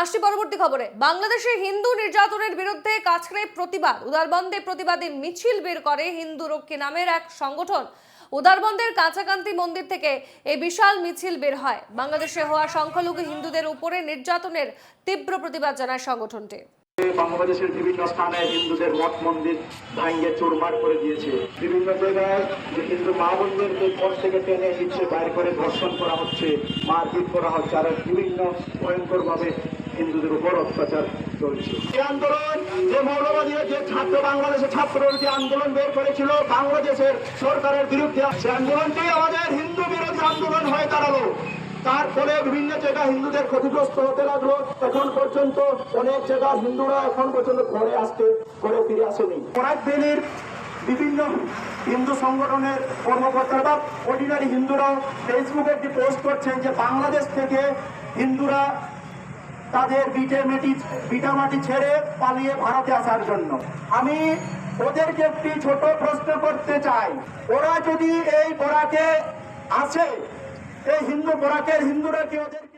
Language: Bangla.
আসছি পরবর্তী খবরে। বাংলাদেশে হিন্দু নির্যাতনের বিরুদ্ধে কাছড়ে প্রতিবাদ, উদারবন্দে প্রতিবাদী মিছিল বের করে হিন্দু রক্ষী নামের এক সংগঠন। উদারবন্দের কাঁচাকান্তি মন্দির থেকে এই বিশাল মিছিল বের হয়। বাংলাদেশে হওয়া সংখ্যালঘু হিন্দুদের উপরে নির্যাতনের তীব্র প্রতিবাদ জানায় সংগঠনটি। বাংলাদেশের বিভিন্ন স্থানে হিন্দুদের মঠ মন্দির ভাঙ্গে চুরমার করে দিয়েছে। বিভিন্ন জায়গায় যে হিন্দু মা বোনদেরকে ঘর থেকে টেনে নিচ্ছে, বাইরে করে ধর্ষণ করা হচ্ছে, মারপিট করা হচ্ছে, আর বিভিন্ন ভয়ঙ্কর ভাবে হিন্দুদের উপর অত্যাচার চলছে। এই আন্দোলন যে মৌলবাদীরা যে ছাত্র বাংলাদেশের ছাত্ররা যে আন্দোলন বের করেছিল বাংলাদেশের সরকারের বিরুদ্ধে, সে আন্দোলনটি আমাদের হিন্দু বিরোধী আন্দোলন হয়ে দাঁড়ালো। তারপরে বিভিন্ন জায়গায় হিন্দুদের ক্ষতিগ্রস্ত হতে লাগলো। এখন পর্যন্ত অনেক জায়গায় হিন্দুরা এখন পর্যন্ত ঘরে ফিরে আসেনি। ফেনীর বিভিন্ন হিন্দু সংগঠনের কর্মকর্তারা বা অর্ডিনারি হিন্দুরাও ফেসবুকে একটি পোস্ট করছেন যে বাংলাদেশ থেকে হিন্দুরা তাদের ভিটামাটি ছেড়ে পালিয়ে ভারতে আসার জন্য। আমি ওদেরকে একটি ছোট প্রশ্ন করতে চাই, ওরা যদি এই বরাকে আসে, এই হিন্দু বরাকের হিন্দুরা কি ওদেরকে